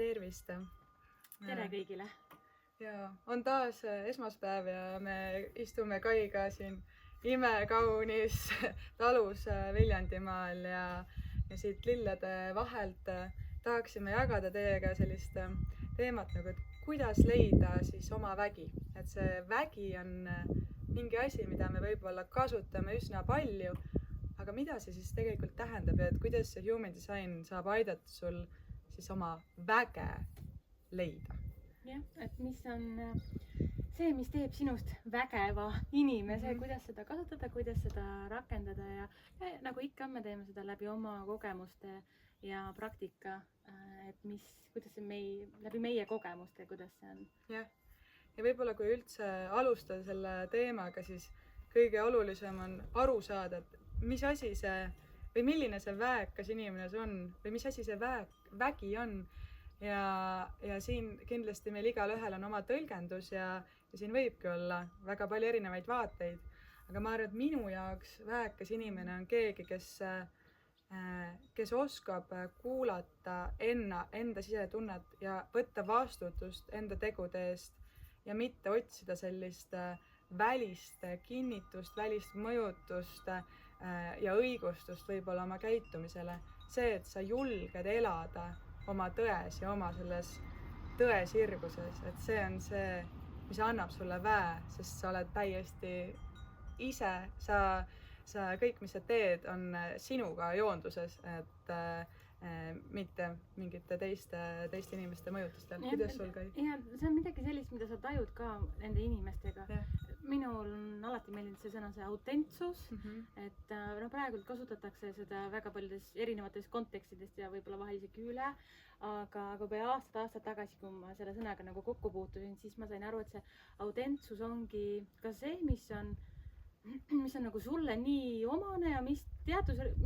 tervist! Tere kõigile! Ja on taas esmaspäev ja me istume Kaiga siin imekaunis talus Viljandimaal ja siit lillede vahelt tahaksime jagada teiega sellist teemat nagu, et kuidas leida siis oma vägi. Et see vägi on mingi asi, mida me võib-olla kasutame üsna palju, aga mida see siis tegelikult tähendab ja et kuidas see human design saab aidata sul siis oma väge leida? Jah, et mis on see, mis teeb sinust vägeva inimese, kuidas seda kasutada, kuidas seda rakendada ja nagu ikka me teeme seda läbi oma kogemuste ja praktika, et kuidas see läbi meie kogemuste, kuidas see on. Jah, ja võib-olla kui üldse alustada selle teemaga, siis kõige olulisem on aru saada, et mis asi see või milline see väekas inimene see on või mis asi see vägi on. Ja siin kindlasti meil igal ühel on oma tõlgendus ja siin võibki olla väga palju erinevaid vaateid. Aga ma arvan, et minu jaoks väekas inimene on keegi, kes oskab kuulata enda sisetunnet ja võtta vastutust enda tegude eest ja mitte otsida sellist välist kinnitust, välist mõjutust ja õigustust võib-olla oma käitumisele. See, et sa julged elada oma tões ja oma selles tõesirguses, et see on see, mis annab sulle väe, sest sa oled täiesti ise, sa kõik, mis sa teed, on sinuga joonduses, et mitte mingite teiste inimeste mõjutustel. Kuidas sul käib? Ja see on midagi sellist, mida sa tajud ka nende inimestega. Minul on alati meeldinud see sõna, see autentsus, et praegu kasutatakse seda väga paljudes erinevates kontekstidest ja võib-olla vahel isegi üle, aga juba aastad tagasi, kui ma selle sõnaga nagu kokku puutusin, siis ma sain aru, et see autentsus ongi ka see, mis on nagu sulle nii omane ja mis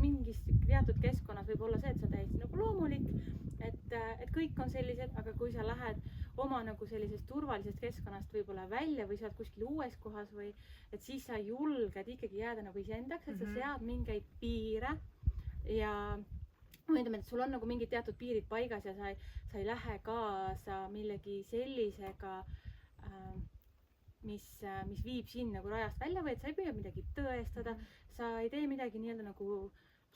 mingis teatud keskkonnas võib olla see, et see on täiesti nagu loomulik, et kõik on sellised, aga kui sa lähed oma nagu sellisest turvalisest keskkonnast võib-olla välja või sa oled kuskil uues kohas või et siis sa julged ikkagi jääda nagu iseendaks, et sa sead mingeid piire ja ütleme, et sul on nagu mingid teatud piirid paigas ja sa ei lähe kaasa millegi sellisega, mis viib sind nagu rajast välja või et sa ei püüa midagi tõestada, sa ei tee midagi nii-öelda nagu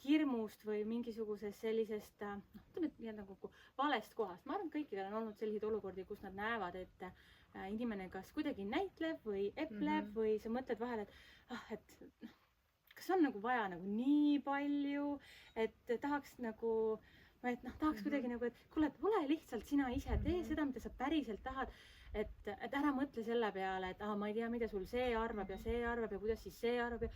hirmust või mingisugusest sellisest nii-öelda nagu valest kohast. Ma arvan, et kõikidel on olnud selliseid olukordi, kus nad näevad, et inimene kas kuidagi näitleb või epleb või sa mõtled vahel, et kas on nagu vaja nagu nii palju, et tahaks nagu tahaks kuidagi nagu, et kuule, ole lihtsalt sina ise, tee seda, mida sa päriselt tahad. Et ära mõtle selle peale, et ma ei tea, mida sul see arvab ja kuidas siis see arvab.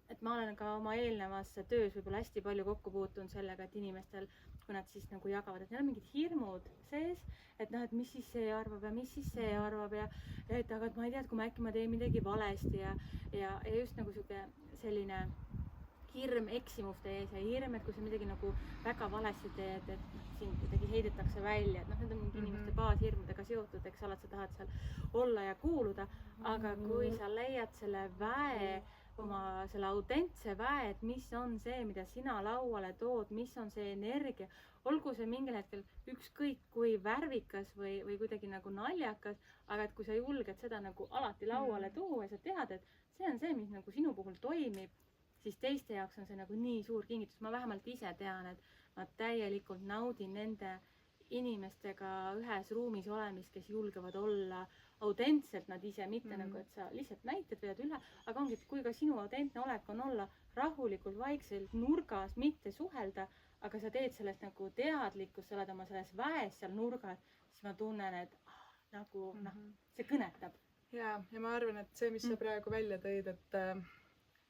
Et ma olen ka oma eelnevas töös võib-olla hästi palju kokku puutunud sellega, et inimestel, kui nad siis nagu jagavad, et neil on mingid hirmud sees, et mis siis see arvab ja mis siis see arvab ja et aga ma ei tea, et kui äkki ma teen midagi valesti ja just nagu selline hirm eksimuste ees ja hirm, et kui sa midagi nagu väga valesti teed, et sind kuidagi heidetakse välja, et need on mingi inimeste baashirmudega seotud, eks ole, et sa tahad seal olla ja kuuluda, aga kui sa leiad selle väe, oma selle autentse väe, et mis on see, mida sina lauale tood, mis on see energia, olgu see mingil hetkel ükskõik kui värvikas või kuidagi nagu naljakas, aga et kui sa julged seda nagu alati lauale tuua ja sa tead, et see on see, mis nagu sinu puhul toimib, siis teiste jaoks on see nagu nii suur kingitus. Ma vähemalt ise tean, et ma täielikult naudin nende inimestega ühes ruumis olemist, kes julgevad olla autentselt nad ise, mitte nagu, et sa lihtsalt näitad vead üle, aga ongi, et kui ka sinu autentne olek on olla rahulikult, vaikselt nurgas, mitte suhelda, aga sa teed sellest nagu teadlikkust, sa oled oma selles väes seal nurgas, siis ma tunnen, et nagu see kõnetab. Ja ma arvan, et see, mis sa praegu välja tõid,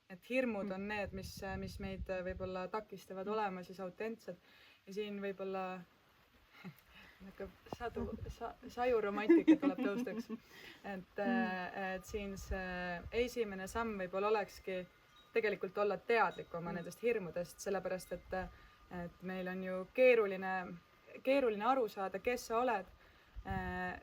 et hirmud on need, mis meid võib-olla takistavad olema siis autentsed ja siin võib-olla sajuromantika tuleb tõustaks, et siin see esimene samm võib-olla olekski tegelikult olla teadlik oma nendest hirmudest, sellepärast et meil on ju keeruline aru saada, kes sa oled,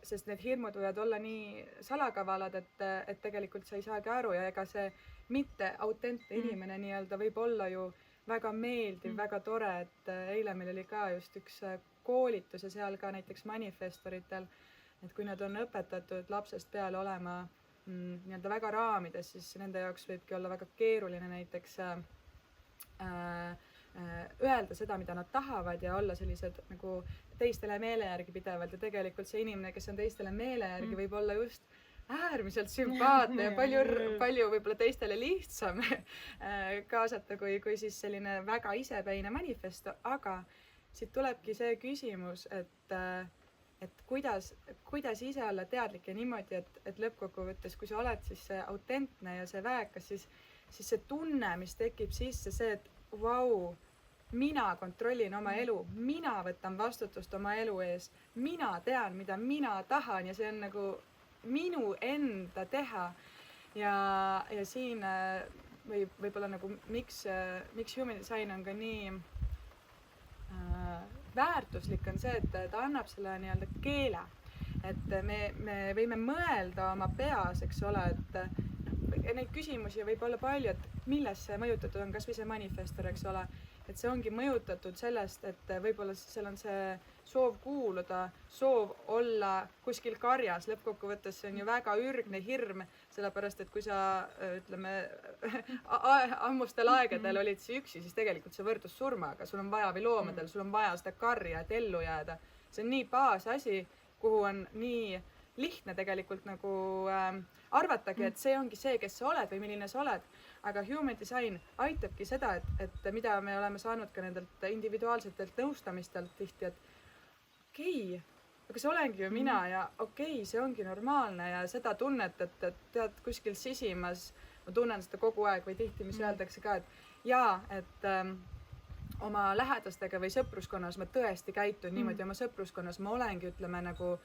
sest need hirmud võivad olla nii salakavalad, et tegelikult sa ei saagi aru ja ega see mitte autentne inimene nii-öelda võib olla ju väga meeldiv, väga tore, et eile meil oli ka just üks koolitus ja seal ka näiteks manifestoritel, et kui nad on õpetatud lapsest peale olema nii-öelda väga raamides, siis nende jaoks võibki olla väga keeruline näiteks öelda seda, mida nad tahavad ja olla sellised nagu teistele meele järgi pidevalt ja tegelikult see inimene, kes on teistele meele järgi, võib olla just äärmiselt sümpaatne ja palju võib-olla teistele lihtsam kaasata kui siis selline väga isepäine manifesto, aga siit tulebki see küsimus, et kuidas ise olla teadlik ja niimoodi, et lõppkokkuvõttes, kui sa oled siis see autentne ja see väekas, siis see tunne, mis tekib sisse, see, et vau, mina kontrollin oma elu, mina võtan vastutust oma elu ees, mina tean, mida mina tahan ja see on nagu minu enda teha. Ja siin võib-olla nagu miks Human Design on ka nii väärtuslik on see, et ta annab selle nii-öelda keele, et me võime mõelda oma peas, eks ole, et neid küsimusi võib olla palju, et millest see mõjutatud on, kas või see manifestor, eks ole, et see ongi mõjutatud sellest, et võib-olla seal on see soov kuuluda, soov olla kuskil karjas, lõppkokkuvõttes see on ju väga ürgne hirm, sellepärast et kui sa, ütleme, ammustel aegadel olid sa üksi, siis tegelikult see võrdus surmaga, sul on vaja või loomadel, sul on vaja seda karja, et ellu jääda. See on nii baasasi, kuhu on nii lihtne tegelikult nagu arvatagi, et see ongi see, kes sa oled või milline sa oled. Aga Human Design aitabki seda, et mida me oleme saanud ka nendelt individuaalsetelt nõustamistelt tihti, et okei, aga see olengi ju mina ja okei, see ongi normaalne ja seda tunnet, et tead kuskil sisimas, ma tunnen seda kogu aeg või tihti, mis öeldakse ka, et jaa, et oma lähedastega või sõpruskonnas ma tõesti käitun niimoodi oma sõpruskonnas, ma olengi, ütleme nagu,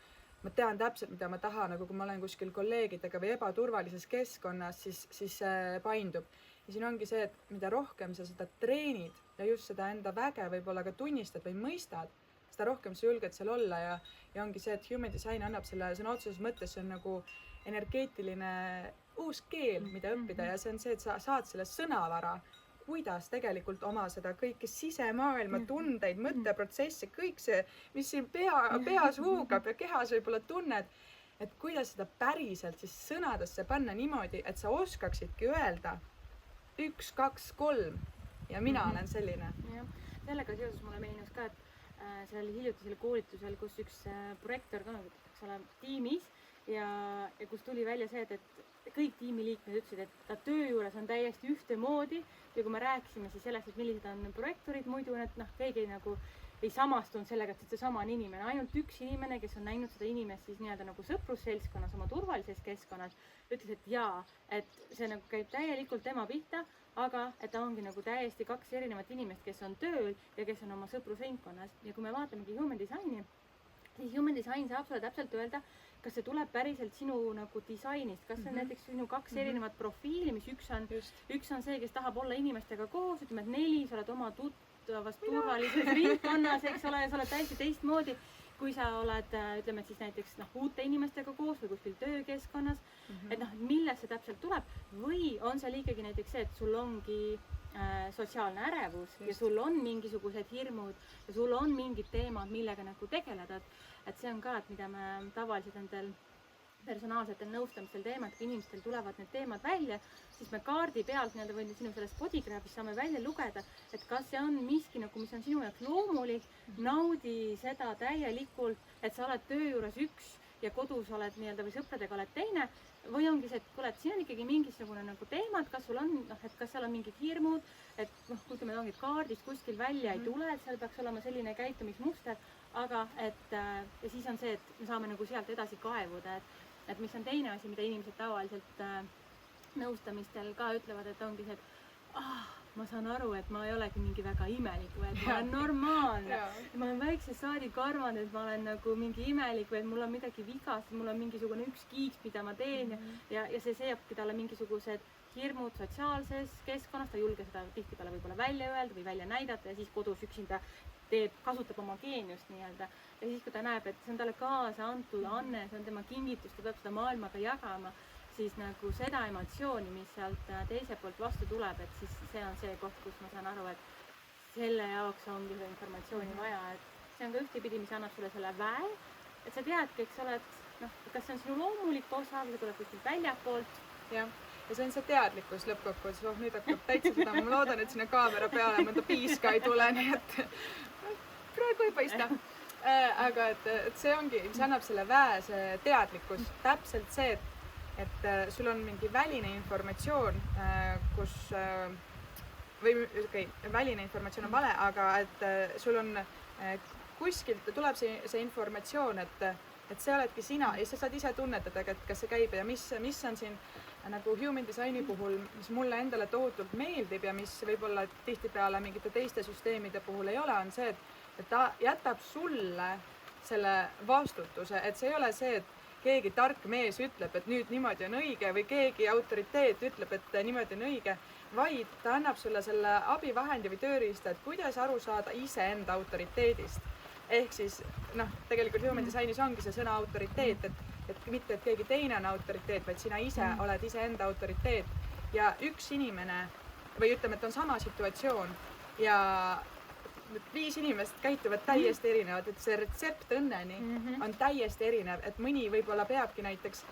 ma tean täpselt, mida ma tahan, nagu kui ma olen kuskil kolleegidega või ebaturvalises keskkonnas, siis see paindub. Ja siin ongi see, et mida rohkem sa seda treenid ja just seda enda väge võib-olla ka tunnistad või mõistad, seda rohkem sa julged seal olla ja ongi see, et Human Design annab selle sõna otseses mõttes, see on nagu energeetiline uus keel, mida õppida ja see on see, et sa saad selle sõnavara, kuidas tegelikult oma seda kõike sisemaailma tundeid, mõtteprotsesse, kõik see, mis siin peas huugab ja kehas võib-olla tunned, et kuidas seda päriselt siis sõnadesse panna niimoodi, et sa oskaksidki öelda 1, 2, 3 ja mina olen selline. Ja, sellega seoses mulle meenus ka, et see oli hiljutisel koolitusel, kus üks projektor ka eks ole tiimis ja kus tuli välja see, et kõik tiimiliikmed ütlesid, et ta töö juures on täiesti ühtemoodi ja kui me rääkisime siis sellest, et millised on projektorid, muidu need keegi nagu ei samastunud sellega, et seesama on inimene, ainult üks inimene, kes on näinud seda inimest siis nii-öelda nagu sõprusseltskonnas, oma turvalises keskkonnas, ütles, et jaa, et see nagu käib täielikult tema pihta, aga et ta ongi nagu täiesti 2 erinevat inimest, kes on tööl ja kes on oma sõprusringkonnas. Ja kui me vaatamegi Human Designi, siis Human Design saab sulle täpselt öelda, kas see tuleb päriselt sinu nagu disainist, kas see on näiteks sinu 2 erinevat profiili, mis üks on see, kes tahab olla inimestega koos, ütleme, et 4, sa oled oma tuttavas turvalises ringkonnas, eks ole, ja sa oled täiesti teistmoodi, kui sa oled, ütleme siis näiteks uute inimestega koos või kuskil töökeskkonnas, et millest see täpselt tuleb või on seal ikkagi näiteks see, et sul ongi sotsiaalne ärevus ja sul on mingisugused hirmud ja sul on mingid teemad, millega nagu tegeleda, et see on ka, et mida me tavaliselt endal personaalsetel nõustamistel teemad, kui inimestel tulevad need teemad välja, siis me kaardi pealt nii-öelda või sinu sellest bodygraph'ist saame välja lugeda, et kas see on miski nagu, mis on sinu jaoks loomulik, naudi seda täielikult, et sa oled töö juures üks ja kodus oled nii-öelda või sõpradega oled teine, või ongi see, et kuule, et siin on ikkagi mingisugune nagu teemad, kas sul on, et kas seal on mingid hirmud, et ütleme, ongi kaardist kuskil välja ei tule, et seal peaks olema selline käitumismuster, aga et ja siis on see, et me saame nagu sealt edasi kaevuda, et mis on teine asi, mida inimesed tavaliselt nõustamistel ka ütlevad, et ongi see, et ma saan aru, et ma ei olegi mingi väga imelik või et ma olen normaalne, ma olen väiksest saadik arvanud, et ma olen nagu mingi imelik või et mul on midagi vigast, mul on mingisugune üks kiiks, mida ma teen ja see seabki talle mingisugused hirmud sotsiaalses keskkonnas, ta ei julge seda tihtipeale võib-olla välja öelda või välja näidata ja siis kodus üksinda kasutab oma geeniust nii-öelda ja siis, kui ta näeb, et see on talle kaasa antud anne, see on tema kingitus, ta peab seda maailmaga jagama, siis nagu seda emotsiooni, mis sealt teise poolt vastu tuleb, et siis see on see koht, kus ma saan aru, et selle jaoks ongi seda informatsiooni vaja, et see on ka ühtepidi, mis annab sulle selle väe, et sa teadki, eks ole, et noh, kas see on sinu loomulik osa või see tuleb kuskilt väljapoolt. jah, ja see on see teadlikkus lõppkokkuvõttes, nüüd hakkab täitsa seda, ma loodan, et sinna kaamera peale mõnda piiska ei tule, nii et praegu ei paista. Aga et see ongi, see annab selle väe, see teadlikkus, täpselt see, et sul on mingi väline informatsioon, kus või väline informatsioon on vale, aga et sul on kuskilt tuleb see informatsioon, et see oledki sina ja sa saad ise tunnetada, et kas see käib ja mis on siin nagu human designi puhul, mis mulle endale tohutult meeldib ja mis võib-olla tihtipeale mingite teiste süsteemide puhul ei ole, on see, et ta jätab sulle selle vastutuse, et see ei ole see, et keegi tark mees ütleb, et nüüd niimoodi on õige või keegi autoriteet ütleb, et niimoodi on õige, vaid ta annab sulle selle abivahendi või tööriista, et kuidas aru saada iseenda autoriteedist. Ehk siis tegelikult human disainis ongi see sõna autoriteet, et mitte, et keegi teine on autoriteet, vaid sina ise oled iseenda autoriteet ja üks inimene või ütleme, et on sama situatsioon ja 5 inimest käituvad täiesti erinevad, et see retsept õnneni on täiesti erinev, et mõni võib-olla peabki näiteks,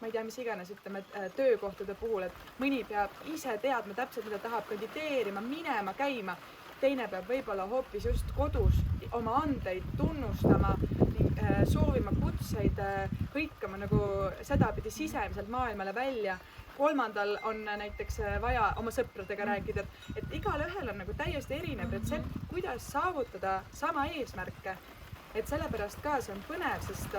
ma ei tea, mis iganes, ütleme, töökohtade puhul, et mõni peab ise teadma täpselt, mida tahab, kandideerima, minema, käima, teine peab võib-olla hoopis just kodus oma andeid tunnustama, soovima kutseid, hõikama nagu sedapidi sisemiselt maailmale välja. Kolmandal on näiteks vaja oma sõpradega rääkida, et igalühel on nagu täiesti erinev retsept, kuidas saavutada sama eesmärke. Et sellepärast ka see on põnev, sest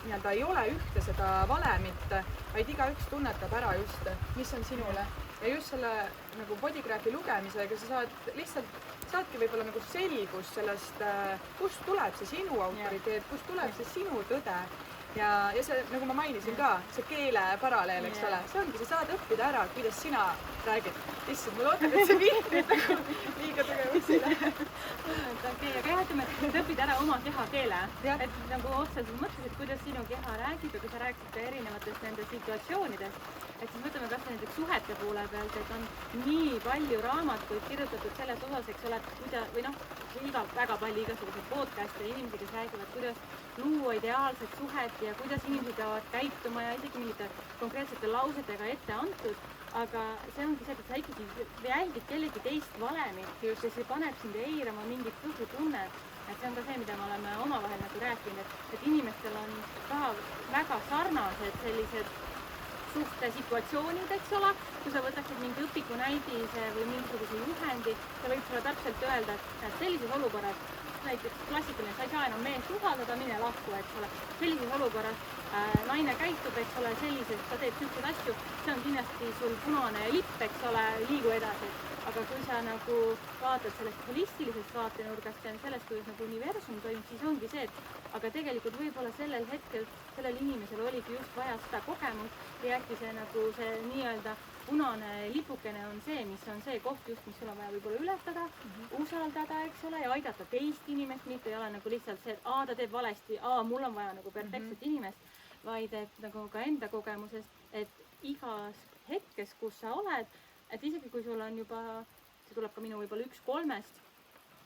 nii-öelda ei ole ühte seda valemit, vaid igaüks tunnetab ära just, mis on sinule. Ja just selle nagu bodygraphi lugemisega sa saadki võib-olla nagu selgus sellest, kust tuleb see sinu autoriteet, kust tuleb see sinu tõde. Ja see, nagu ma mainisin ka, see keele paralleel, eks ole, see ongi, sa saad õppida ära, kuidas sina räägid. Issand, ma loodan, et see vihtrid nagu liiga tugevaks ei lähe. Okei, aga ütleme, et õpid ära oma kehakeele. Et nagu otseselt mõtles, et kuidas sinu keha räägib ja kui sa rääksid ka erinevatest nende situatsioonidest, et siis mõtleme kas näiteks suhete poole pealt, et on nii palju raamatuid kirjutatud selles osas, eks ole, või väga palju igasuguseid podcast'e ja inimesi, kes räägivad, kuidas luua ideaalset suhet ja kuidas inimesed peavad käituma ja isegi mingite konkreetsete lausetega ette antud, aga see ongi see, et sa ikkagi jälgid kellegi teist valemit, kes paneb sind eirama mingit kõhutunnet. Et see on ka see, mida me oleme omavahel nagu rääkinud, et inimestel on ka väga sarnased sellised suhtesituatsioonid, eks ole, kui sa võtaksid mingi õpiku näidise või mingisuguse juhendi, sa võid sulle täpselt öelda, et sellises olukorras, näiteks klassikaline, sa ei saa enam meest usaldada, mine lahku, eks ole. Sellises olukorras naine käitub, eks ole, sellises, sa teed süüksed asju, see on kindlasti sul punane lipp, eks ole, liigu edasi. Aga kui sa nagu vaatad sellest holistilisest vaatenurgast ja sellest, kuidas nagu universum toimub, siis ongi see, et aga tegelikult võib-olla sellel hetkel sellel inimesel oligi just vaja seda kogemust ja äkki see nagu see nii-öelda punane lipukene on see, mis on see koht just, mis sul on vaja võib-olla ületada, usaldada, eks ole, ja aidata teist inimest, mitte ei ole nagu lihtsalt see, et ta teeb valesti, mul on vaja nagu perfektset inimest, vaid et nagu ka enda kogemusest, et igas hetkes, kus sa oled, et isegi kui sul on juba, see tuleb ka minu võib-olla 1/3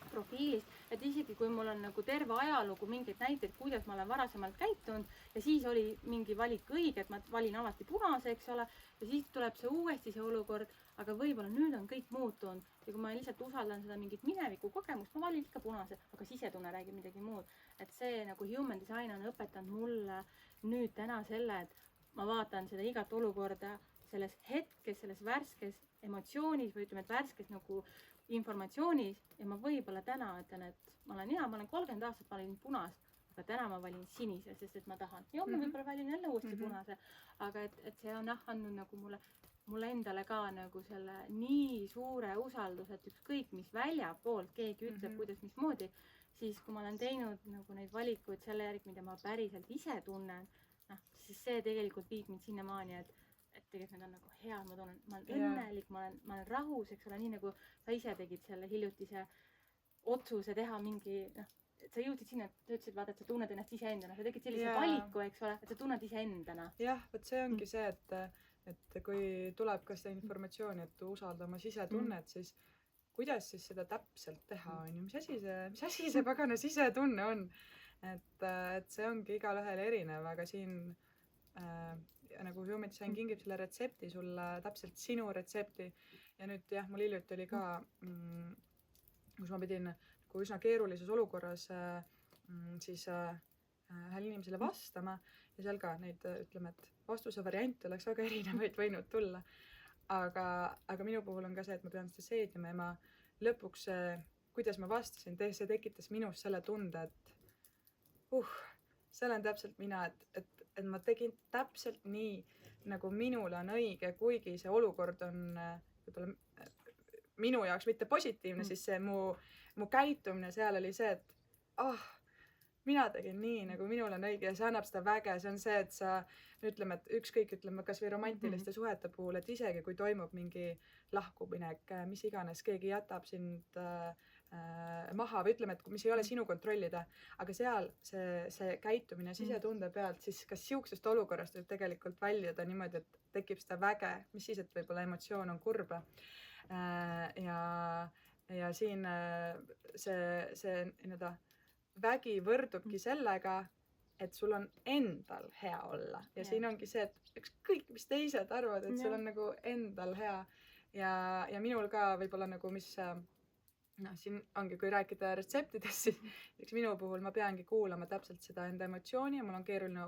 profiilist, et isegi kui mul on nagu terve ajalugu mingeid näiteid, kuidas ma olen varasemalt käitunud ja siis oli mingi valik õige, et ma valin alati punase, eks ole, ja siis tuleb see uuesti see olukord, aga võib-olla nüüd on kõik muutunud ja kui ma lihtsalt usaldan seda mingit mineviku kogemust, ma valin ikka punase, aga sisetunne räägib midagi muud. Et see nagu human design on õpetanud mulle nüüd täna selle, et ma vaatan seda igat olukorda selles hetkes, selles värskes emotsioonis või ütleme, et värskes nagu informatsioonis ja ma võib-olla täna ütlen, et ma olen 30 aastat valin punast, aga täna ma valin sinise, sest et ma tahan. Ja ma võib-olla valin jälle uuesti punase, aga et see on andnud nagu mulle endale ka nagu selle nii suure usalduse, et ükskõik mis väljapoolt keegi ütleb, kuidas mismoodi, siis kui ma olen teinud nagu neid valikuid selle järgi, mida ma päriselt ise tunnen, siis see tegelikult viib mind sinnamaani, et tegelikult need on nagu head, ma olen õnnelik, ma olen rahus, eks ole, nii nagu sa ise tegid selle hiljutise otsuse teha mingi, et sa jõudsid sinna, et sa ütlesid, vaata, et sa tunned ennast iseendana, sa tegid sellise valiku, eks ole, et sa tunned iseendana. Jah, võt see ongi see, et kui tuleb ka seda informatsiooni, et usalda oma sisetunnet, siis kuidas siis seda täpselt teha, on ju, mis asi see pagana sisetunne on. Et see ongi igalühel erinev, aga siin nagu Human Design kingib selle retsepti sulle, täpselt sinu retsepti. Ja nüüd jah, mul hiljuti oli ka, kus ma pidin nagu üsna keerulises olukorras siis ühele inimesele vastama ja seal ka neid, ütleme, et vastuse variante oleks väga erinevaid võinud tulla. Aga minu puhul on ka see, et ma pean seda seedima ja ma lõpuks, kuidas ma vastasin, see tekitas minus selle tunde, et see olen täpselt mina, et ma tegin täpselt nii, nagu minul on õige, kuigi see olukord on võib-olla minu jaoks mitte positiivne, siis see mu käitumine seal oli see, et mina tegin nii, nagu minul on õige ja see annab seda väge, see on see, et sa ütleme, et ükskõik, ütleme kas või romantiliste suhete puhul, et isegi kui toimub mingi lahkuminek, mis iganes, keegi jätab sind maha või ütleme, et mis ei ole sinu kontrollida, aga seal see käitumine sisetunde pealt, siis kas siuksest olukorrast võib tegelikult väljuda niimoodi, et tekib seda väge, mis siis, et võib-olla emotsioon on kurb. Ja siin see nii-öelda vägi võrdubki sellega, et sul on endal hea olla ja siin ongi see, et ükskõik mis teised arvavad, et sul on nagu endal hea ja minul ka võib-olla nagu mis siin ongi, kui rääkida retseptidest, siis minu puhul ma peangi kuulama täpselt seda enda emotsiooni ja mul on keeruline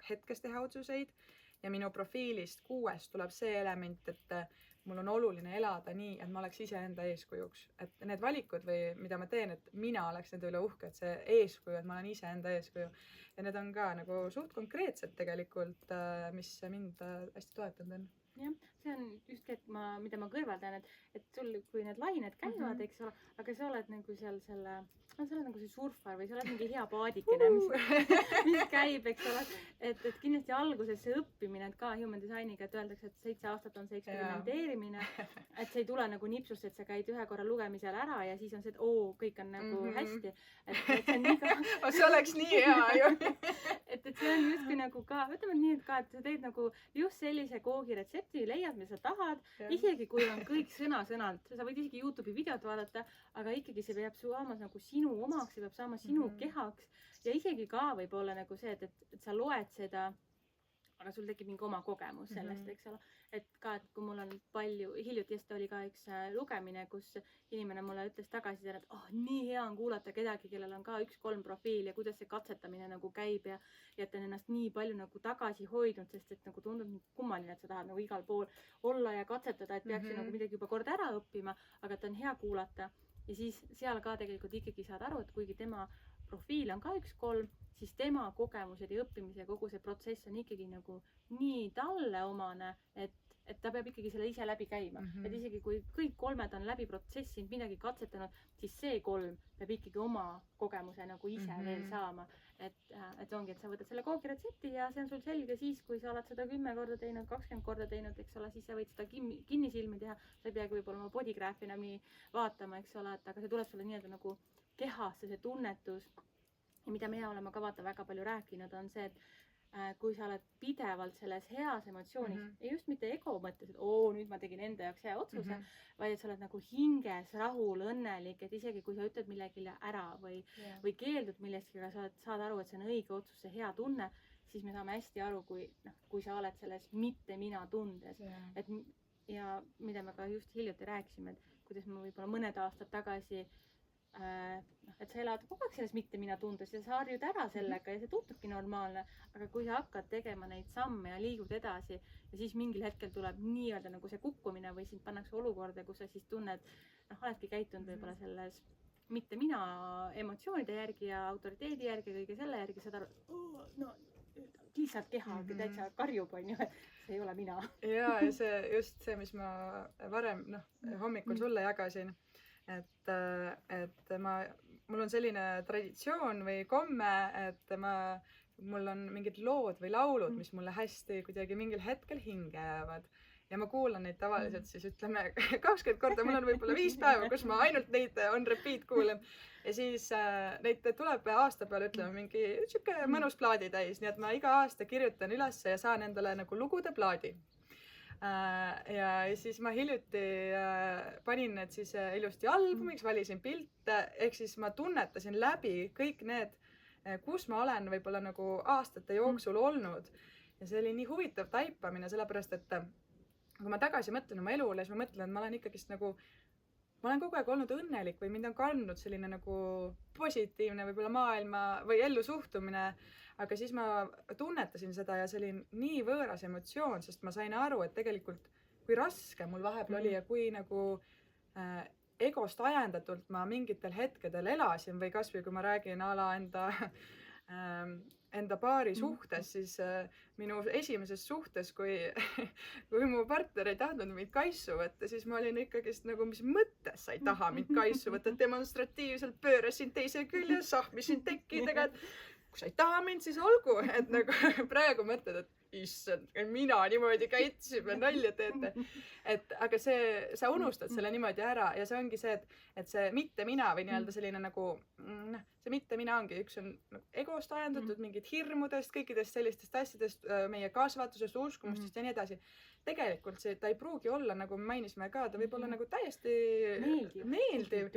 hetkes teha otsuseid ja minu profiilist 6 tuleb see element, et mul on oluline elada nii, et ma oleks iseenda eeskujuks, et need valikud või mida ma teen, et mina oleks nende üle uhke, et see eeskuju, et ma olen iseenda eeskuju ja need on ka nagu suht konkreetsed tegelikult, mis mind hästi toetanud on. Jah, see on just, mida ma kõrvaldan, et sul, kui need lained käivad, eks ole, aga sa oled nagu seal sa oled nagu see surfar või sa oled mingi hea paadikene, mis käib, eks ole, et kindlasti alguses see õppimine, et ka Human Designiga, et öeldakse, et 7 aastat on see eksperimenteerimine, et see ei tule nagu nipsust, et sa käid ühe korra lugemisel ära ja siis on see, et kõik on nagu hästi, et see on nii ka see oleks nii hea ju. et see on justkui nagu ka, ütleme nii, et sa teed nagu just sellise koogi retsepti, leiad, mida sa tahad, isegi kui on kõik sõna-sõnalt, sa võid isegi YouTube'i videot vaadata, aga ikkagi see peab saama nagu sinu omaks, see peab saama sinu kehaks ja isegi ka võib olla nagu see, et sa loed seda, aga sul tekib mingi oma kogemus sellest, eks ole. Et ka, et kui mul on palju, hiljutist oli ka üks lugemine, kus inimene mulle ütles tagasiside, et nii hea on kuulata kedagi, kellel on ka 1-3 profiil ja kuidas see katsetamine nagu käib ja et on ennast nii palju nagu tagasi hoidnud, sest et nagu tundub kummaline, et sa tahad nagu igal pool olla ja katsetada, et peaks nagu midagi juba kord ära õppima, aga et on hea kuulata. Ja siis seal ka tegelikult ikkagi saad aru, et kuigi tema profiil on ka 1-3, siis tema kogemused ja õppimise ja kogu see protsess on ikkagi nagu nii talle omane, et ta peab ikkagi selle ise läbi käima. Et isegi kui kõik 3 on läbi protsessinud, midagi katsetanud, siis see 3 peab ikkagi oma kogemuse nagu ise veel saama. Et ongi, et sa võtad selle koogi retsepti ja see on sul selge siis, kui sa oled seda 10 korda teinud, 20 korda teinud, eks ole, siis sa võid seda kinnisilmi teha. Sa ei peagi võib-olla oma bodygraphi enam vaatama, eks ole, aga see tuleb sulle nii-öelda nagu kehasse, see tunnetus. Ja mida meie oleme ka vaata väga palju rääkinud, on see, et kui sa oled pidevalt selles heas emotsioonis ja just mitte ego mõttes, et nüüd ma tegin enda jaoks hea otsuse, vaid et sa oled nagu hinges, rahul, õnnelik, et isegi kui sa ütled millegi ära või keeldud millestki, aga sa saad aru, et see on õige otsus, see hea tunne, siis me saame hästi aru, kui sa oled selles mitte mina tundes. Ja mida me ka just hiljuti rääkisime, et kuidas me võib-olla mõned aastad tagasi et sa elad kogu aeg selles mitte mina tundes ja sa harjud ära sellega ja see tundubki normaalne, aga kui sa hakkad tegema neid samme ja liigud edasi ja siis mingil hetkel tuleb nii-öelda nagu see kukkumine või sind pannakse olukorda, kus sa siis tunned, oledki käitunud võib-olla selles mitte mina emotsioonide järgi ja autoriteedi järgi ja kõige selle järgi, saad aru, lihtsalt keha täitsa karjub, on ju, et see ei ole mina. Ja see just see, mis ma varem hommikul sulle jagasin, et mul on selline traditsioon või komme, et mul on mingid lood või laulud, mis mulle hästi kuidagi mingil hetkel hinge jäävad. Ja ma kuulan neid tavaliselt siis ütleme 20 korda, mul on võib-olla 5 päeva, kus ma ainult neid on repeat kuulan. Ja siis neid tuleb aasta peale, ütleme, mingi siuke mõnus plaadi täis, nii et ma iga aasta kirjutan üles ja saan endale nagu lugude plaadi. Ja siis ma hiljuti panin need siis ilusti albumiks, valisin pilte, ehk siis ma tunnetasin läbi kõik need, kus ma olen võib-olla nagu aastate jooksul olnud. Ja see oli nii huvitav taipamine, sellepärast et kui ma tagasi mõtlen oma elule, siis ma mõtlen, et ma olen ikkagist nagu, ma olen kogu aeg olnud õnnelik või mind on kandnud selline nagu positiivne võib-olla maailma või ellu suhtumine, aga siis ma tunnetasin seda ja see oli nii võõras emotsioon, sest ma sain aru, et tegelikult kui raske mul vahepeal oli ja kui nagu egost ajendatult ma mingitel hetkedel elasin või kasvõi kui ma räägin a la enda paari suhtes, siis minu esimeses suhtes, kui mu partner ei tahtnud mind kaisu võtta, siis ma olin ikkagist nagu, mis mõttes sa ei taha mind kaisu võtta, demonstratiivselt pöörasin teise külje, sahmisin tekkidega, et kui sa ei taha mind, siis olgu, et nagu praegu mõtled, et issand, mina niimoodi käitusime, nalja teete. Aga sa unustad selle niimoodi ära ja see ongi see, et see mitte mina või nii-öelda selline nagu, see mitte mina ongi, üks on egost ajendatud, mingid hirmudest, kõikidest sellistest asjadest, meie kasvatusest, uskumustest ja nii edasi. Tegelikult see, ta ei pruugi olla, nagu me mainisime ka, ta võib olla nagu täiesti meeldiv.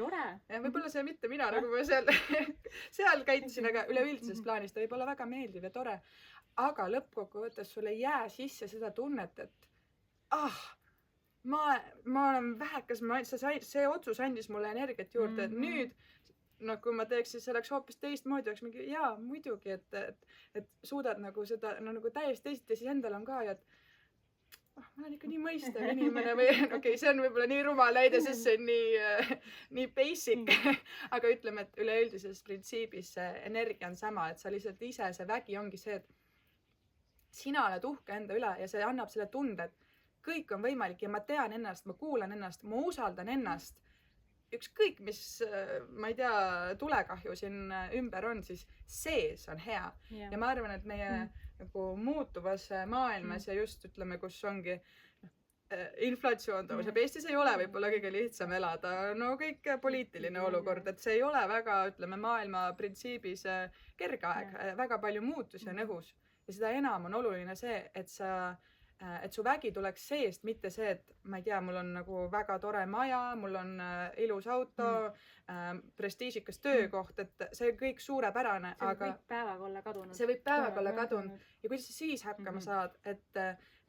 Ja võib-olla see mitte mina, nagu ma seal käitusin, aga üleüldises plaanis ta võib olla väga meeldiv ja tore. Aga lõppkokkuvõttes sul ei jää sisse seda tunnet, et ma olen vähekas, see otsus andis mulle energiat juurde, et nüüd, kui ma teeks, siis see oleks hoopis teistmoodi, oleks mingi, jaa, muidugi, et suudad nagu seda nagu täiesti teisiti ja siis endal on ka, et ma olen ikka nii mõistev inimene või okei, see on võib-olla nii rumal näide, sest see on nii basic, aga ütleme, et üleüldises printsiibis see energia on sama, et sa lihtsalt ise, see vägi ongi see, et sina oled uhke enda üle ja see annab selle tunde, et kõik on võimalik ja ma tean ennast, ma kuulan ennast, ma usaldan ennast. Ükskõik, mis, ma ei tea, tulekahju siin ümber on, siis sees on hea. Ja ma arvan, et meie nagu muutuvas maailmas ja just ütleme, kus ongi inflatsioon tõuseb. Eestis ei ole võib-olla kõige lihtsam elada. No kõik poliitiline olukord, et see ei ole väga, ütleme, maailma printsiibis kerge aeg. Väga palju muutusi on õhus. Ja seda enam on oluline see, et su vägi tuleks seest, mitte see, et ma ei tea, mul on nagu väga tore maja, mul on ilus auto, prestiižikas töökoht, et see kõik suurepärane. See võib päevaga olla kadunud. See võib päevaga olla kadunud. Ja kuidas sa siis hakkama saad, et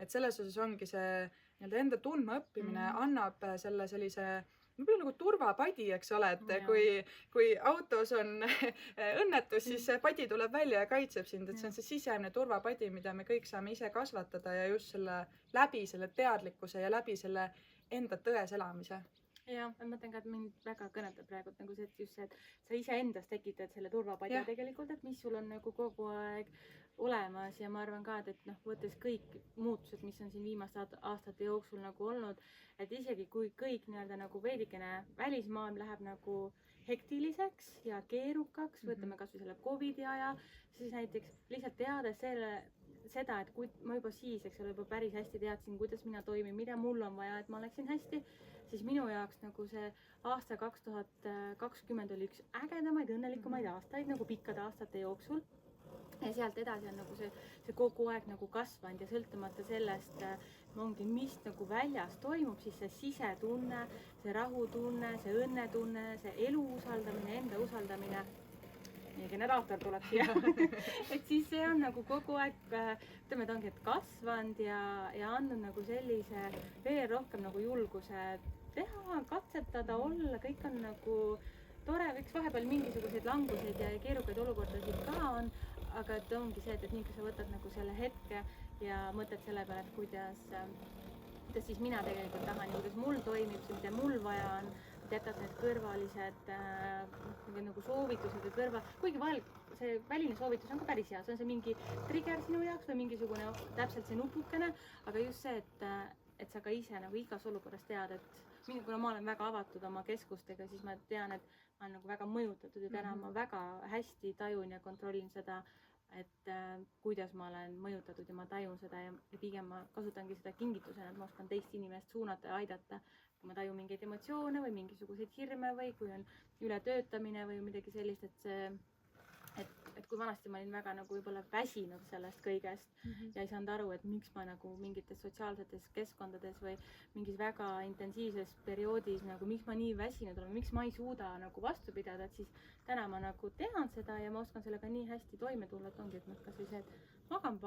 selles osas ongi see enda tundma õppimine annab selle sellise võib-olla nagu turvapadi, eks ole, et kui autos on õnnetus, siis see padi tuleb välja ja kaitseb sind, et see on see sisemine turvapadi, mida me kõik saame ise kasvatada ja just läbi selle teadlikkuse ja läbi selle enda tões elamise. Ja, ma mõtlen ka, et mind väga kõnetab praegu nagu see, et just see, et sa ise endast tekitad selle turvapadja tegelikult, et mis sul on nagu kogu aeg olemas ja ma arvan ka, et võttes kõik muutused, mis on siin viimaste aastate jooksul nagu olnud, et isegi kui kõik nii-öelda nagu veidikene välismaailm läheb nagu hektiliseks ja keerukaks, võtame kas või selle COVID-i aja, siis näiteks lihtsalt teades seda, et kui ma juba siis, eks ole, juba päris hästi teadsin, kuidas mina toimin, mida mul on vaja, et ma oleksin hästi, siis minu jaoks nagu see aasta 2020 oli üks ägedamaid, õnnelikumaid aastaid nagu pikkade aastate jooksul. Ja sealt edasi on nagu see kogu aeg nagu kasvanud ja sõltumata sellest, ongi, mis nagu väljas toimub, siis see sisetunne, see rahutunne, see õnnetunne, see elu usaldamine, enda usaldamine, nii generaator tuleb siia, et siis see on nagu kogu aeg, ütleme, ta ongi kasvanud ja andnud nagu sellise veel rohkem nagu julguse teha, katsetada, olla, kõik on nagu tore, võiks vahepeal mingisuguseid languseid ja keerukaid olukordasid ka on, aga et ongi see, et nii kui sa võtad nagu selle hetke ja mõtled selle peale, et kuidas siis mina tegelikult tahan ja kuidas mul toimib see, mida mul vaja on, jätad need kõrvalised nagu soovitused või kuigi vahel see väline soovitus on ka päris hea, see on see mingi trigger sinu jaoks või mingisugune täpselt see nupukene, aga just see, et sa ka ise nagu igas olukorras tead, et kuna ma olen väga avatud oma keskustega, siis ma tean, et ma olen nagu väga mõjutatud ja täna ma väga hästi tajun ja kontrollin seda, et kuidas ma olen mõjutatud ja ma tajun seda ja pigem ma kasutangi seda kingitusena, et ma oskan teist inimest suunata ja aidata, kui ma tajun mingeid emotsioone või mingisuguseid hirme või kui on ületöötamine või midagi sellist, et et kui vanasti ma olin väga nagu võib-olla väsinud sellest kõigest ja ei saanud aru, et miks ma nagu mingites sotsiaalsetes keskkondades või mingis väga intensiivses perioodis nagu, miks ma nii väsinud olen, miks ma ei suuda nagu vastu pidada, et siis täna ma nagu tean seda ja ma oskan sellega nii hästi toime tulla, et ongi, et kas või see, et magan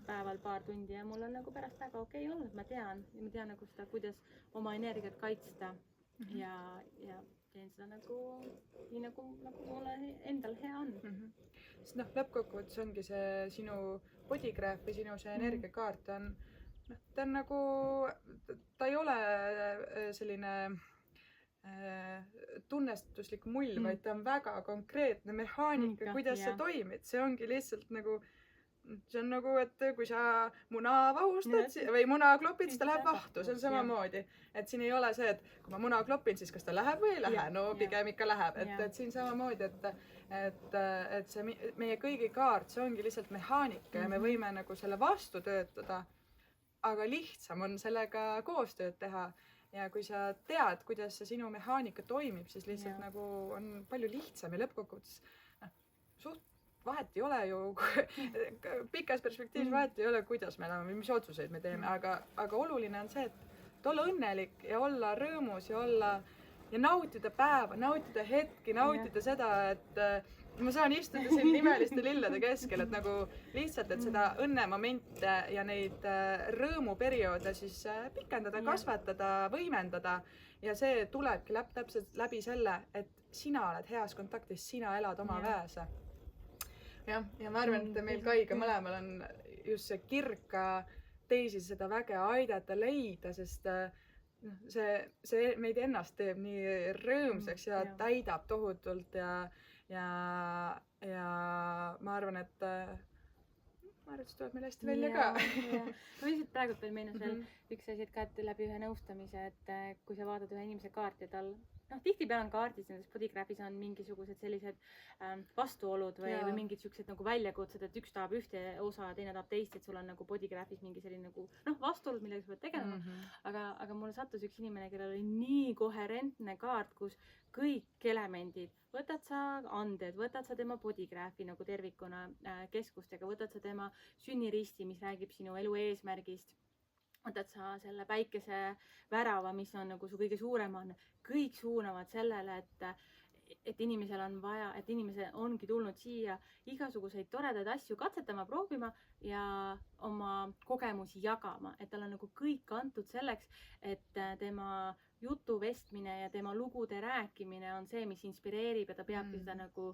päeval paar tundi ja mul on nagu pärast väga okei olnud, ma tean nagu seda, kuidas oma energiat kaitsta ja teen seda nagu nii nagu mulle endal hea on. Sest lõppkokkuvõttes ongi see sinu bodygraph või sinu see energiakaart on, ta on nagu, ta ei ole selline tunnestuslik mull, vaid ta on väga konkreetne mehaanika, kuidas sa toimid. See ongi lihtsalt nagu, see on nagu, et kui sa muna vahustad või muna klopid, siis ta läheb vahtu, see on samamoodi. Et siin ei ole see, et kui ma muna klopin, siis kas ta läheb või ei lähe, no pigem ikka läheb. Et siin samamoodi, et see meie kõigi kaart, see ongi lihtsalt mehaanika ja me võime nagu selle vastu töötada, aga lihtsam on sellega koostööd teha. Ja kui sa tead, kuidas see sinu mehaanika toimib, siis lihtsalt nagu on palju lihtsam ja lõppkokkuvõttes suht vahet ei ole ju, pikas perspektiivis vahet ei ole, kuidas me elame või mis otsuseid me teeme, aga oluline on see, et olla õnnelik ja olla rõõmus ja nautida päeva, nautida hetki, nautida seda, et ma saan istuda siin imeliste lillede keskel, et nagu lihtsalt, et seda õnnemomente ja neid rõõmuperioode siis pikendada, kasvatada, võimendada ja see tulebki täpselt läbi selle, et sina oled heas kontaktis, sina elad oma väese. Ja ma arvan, et meil Kaiga mõlemal on just see kirg ka teisi seda väge aidata leida, sest see meid ennast teeb nii rõõmsaks ja täidab tohutult ja ma arvan, et see tuleb meil hästi välja ka. Ma lihtsalt praegu veel meenus veel üks asi, et ka läbi ühe nõustamise, et kui sa vaatad ühe inimese kaarti ja tal tihtipeale on kaardis, nendes bodygraphis on mingisugused sellised vastuolud või mingid siuksed nagu väljakutsed, et üks tahab ühte osa, teine tahab teist, et sul on nagu bodygraphis mingi selline nagu vastuolud, millega sa pead tegelema. Aga mulle sattus üks inimene, kellel oli nii koherentne kaart, kus kõik elemendid, võtad sa anded, võtad sa tema bodygraphi nagu tervikuna keskustega, võtad sa tema sünniristi, mis räägib sinu elu eesmärgist, võtad sa selle päikese värava, mis on nagu su kõige suurem on, kõik suunavad sellele, et inimesel on vaja, et inimese ongi tulnud siia igasuguseid toredaid asju katsetama, proovima ja oma kogemusi jagama, et tal on nagu kõik antud selleks, et tema jutu vestmine ja tema lugude rääkimine on see, mis inspireerib ja ta peabki seda nagu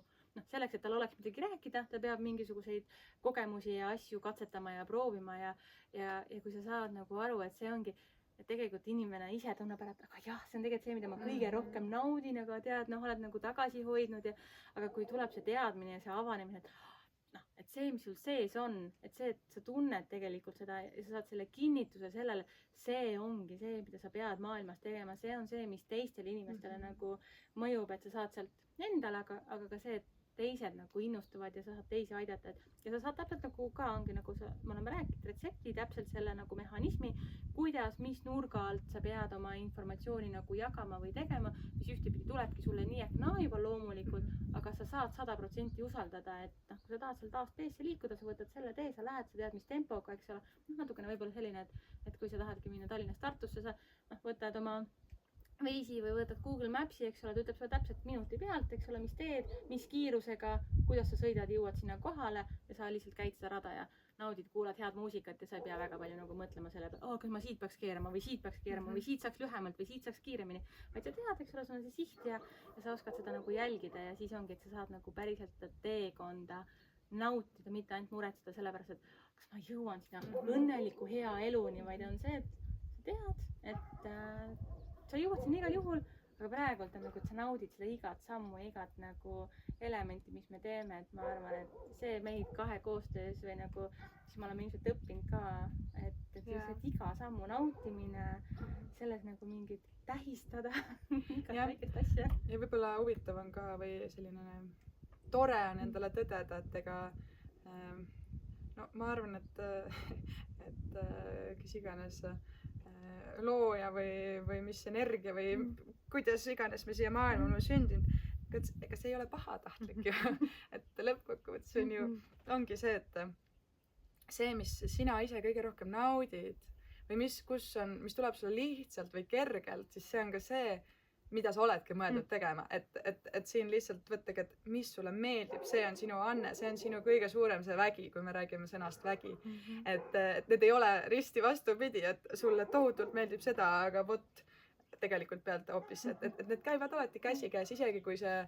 selleks, et tal oleks midagi rääkida, ta peab mingisuguseid kogemusi ja asju katsetama ja proovima ja kui sa saad nagu aru, et see ongi, et tegelikult inimene ise tunneb ära, et aga jah, see on tegelikult see, mida ma kõige rohkem naudin, aga tead, oled nagu tagasi hoidnud aga kui tuleb see teadmine ja see avanemine, et see, mis sul sees on, et see, et sa tunned tegelikult seda ja sa saad selle kinnituse sellele, see ongi see, mida sa pead maailmas tegema, see on see, mis teistele inimestele nagu mõjub, et sa saad sealt endale, aga ka see, et teised nagu innustuvad ja sa saad teisi aidata, ja sa saad täpselt nagu ka ongi nagu me oleme rääkinud, retsepti täpselt selle nagu mehhanismi, kuidas, mis nurga alt sa pead oma informatsiooni nagu jagama või tegema, mis ühtepidi tulebki sulle nii ehk naa juba loomulikult, aga sa saad 100% usaldada, et kui sa tahad sealt A-st B-sse liikuda, sa võtad selle tee, sa lähed, sa tead, mis tempoga, eks ole, natukene võib-olla selline, et kui sa tahadki minna Tallinnast Tartusse, sa võtad oma Waze'i või võtad Google Maps'i, eks ole, ta ütleb sulle täpselt minuti pealt, eks ole, mis teed, mis kiirusega, kuidas sa sõidad, jõuad sinna kohale ja sa lihtsalt käid seda rada ja naudid, kuulad head muusikat ja sa ei pea väga palju nagu mõtlema selle peale, kas ma siit peaks keerama või siit peaks keerama või siit saaks lühemalt või siit saaks kiiremini. Vaid sa tead, eks ole, sul on see siht ja sa oskad seda nagu jälgida ja siis ongi, et sa saad nagu päriselt seda teekonda nautida, mitte ainult muretseda sellepärast, et kas ma jõuan sinna õnneliku hea eluni, vaid on see, et sa tead, et sa jõuad sinna igal juhul, aga praegult on nagu, et sa naudid seda igat sammu, igat nagu elementi, mis me teeme, et ma arvan, et see meid kahe koostöös või nagu, siis me oleme ilmselt õppinud ka, et iga sammu nautimine, selles nagu mingit tähistada, igat väikest asja. Ja võib-olla huvitav on ka või selline tore on endale tõdeda, et ega ma arvan, et kes iganes looja või mis energia või kuidas iganes me siia maailma oleme sündinud, ega see ei ole pahatahtlik ju. Et lõppkokkuvõttes on ju, ongi see, et see, mis sina ise kõige rohkem naudid või mis tuleb sulle lihtsalt või kergelt, siis see on ka see, mida sa oledki mõeldud tegema, et siin lihtsalt võttagi, et mis sulle meeldib, see on sinu anne, see on sinu kõige suurem see vägi, kui me räägime sõnast vägi. Et need ei ole risti vastupidi, et sulle tohutult meeldib seda, aga vot tegelikult pealt hoopis, et need käivad alati käsikäes, isegi kui see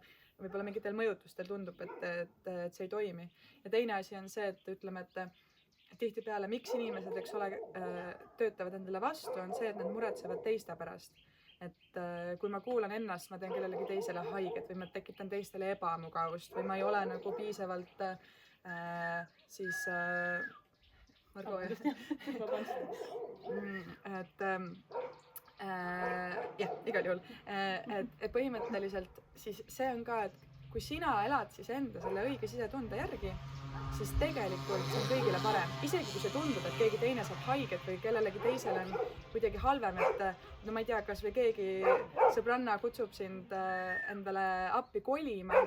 võib-olla mingitel mõjutustel tundub, et see ei toimi. Ja teine asi on see, et ütleme, et tihtipeale, miks inimesed, eks ole, töötavad endale vastu, on see, et nad muretsevad teiste pärast. Et kui ma kuulan ennast, ma teen kellelegi teisele haiget või ma tekitan teistele ebamugavust või ma ei ole nagu piisavalt siis Margo, et jah, igal juhul, et põhimõtteliselt siis see on ka, et kui sina elad siis enda selle õige sisetunde järgi, siis tegelikult see on kõigile parem. Isegi kui see tundub, et keegi teine saab haiget või kellelegi teisele on kuidagi halvem, et no ma ei tea, kas või keegi sõbranna kutsub sind endale appi kolima,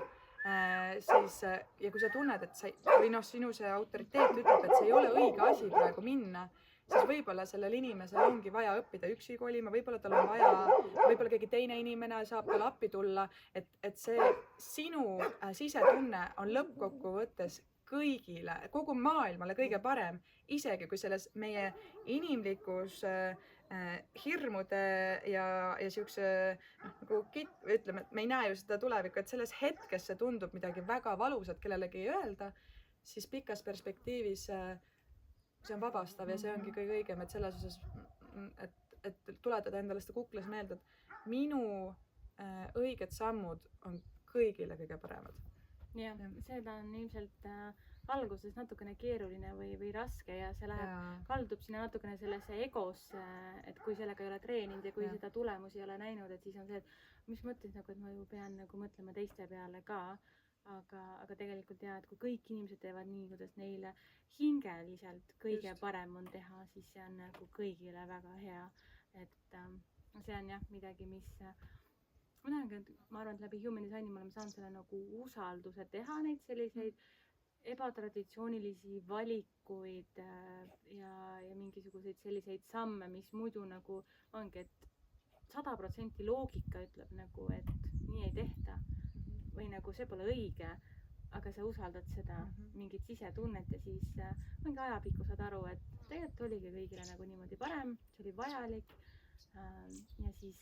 siis ja kui sa tunned, et sa või noh, sinu see autoriteet ütleb, et see ei ole õige asi praegu minna, siis võib-olla sellel inimesel ongi vaja õppida üksi kolima, võib-olla tal on vaja, võib-olla keegi teine inimene saab talle appi tulla, et see sinu sisetunne on lõppkokkuvõttes kõigile, kogu maailmale kõige parem, isegi kui selles meie inimlikus hirmude ja siukse nagu ütleme, et me ei näe ju seda tulevikku, et selles hetkes see tundub midagi väga valusat kellelegi öelda, siis pikas perspektiivis see on vabastav ja see ongi kõige õigem, et selles osas, et tuletada endale seda kuklas meelde, et minu õiged sammud on kõigile kõige paremad. Jah, seda on ilmselt alguses natukene keeruline või raske ja see kaldub sinna natukene sellesse egosse, et kui sellega ei ole treeninud ja kui seda tulemusi ei ole näinud, et siis on see, et mis mõttes nagu, et ma ju pean nagu mõtlema teiste peale ka, aga tegelikult et kui kõik inimesed teevad nii, kuidas neile hingeliselt kõige parem on teha, siis see on nagu kõigile väga hea, et see on jah midagi, mis ma arvan, et läbi Human Designi me oleme saanud selle nagu usalduse teha neid selliseid ebatraditsioonilisi valikuid ja mingisuguseid selliseid samme, mis muidu nagu ongi, et 100% loogika ütleb nagu, et nii ei tehta või nagu see pole õige, aga sa usaldad seda mingit sisetunnet ja siis mingi ajapikku saad aru, et tegelikult oligi kõigile nagu niimoodi parem, see oli vajalik ja siis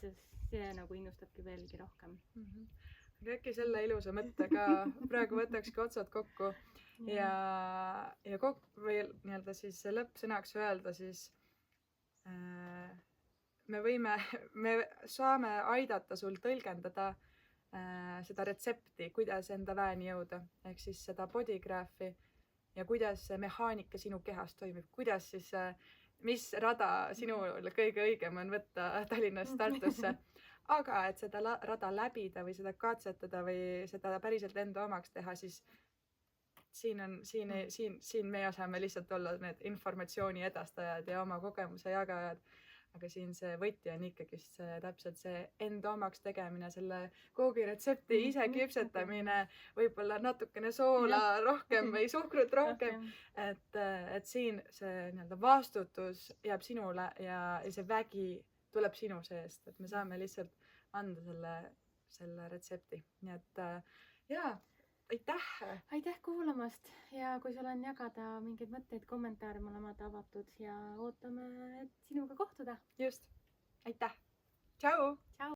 see nagu innustabki veelgi rohkem. Aga äkki selle ilusa mõttega praegu võtakski otsad kokku ja veel nii-öelda siis lõppsõnaks öelda siis me saame aidata sul tõlgendada seda retsepti, kuidas enda väeni jõuda, ehk siis seda bodygraphi ja kuidas see mehaanika sinu kehas toimib, kuidas siis mis rada sinule kõige õigem on võtta Tallinnast Tartusse. Aga et seda rada läbida või seda katsetada või seda päriselt enda omaks teha, siis siin meie saame lihtsalt olla need informatsiooni edastajad ja oma kogemuse jagajad. Aga siin see võti on ikkagi täpselt see enda omaks tegemine, selle koogiretsepti ise küpsetamine, võib-olla natukene soola rohkem või suhkrut rohkem, et siin see nii-öelda vastutus jääb sinule ja see vägi tuleb sinu seest, et me saame lihtsalt anda selle retsepti. Nii et jaa, aitäh! Aitäh kuulamast ja kui sul on jagada mingeid mõtteid, kommentaare, me oleme avatud ja ootame, et sinuga kohtuda. Just, aitäh! Tšau!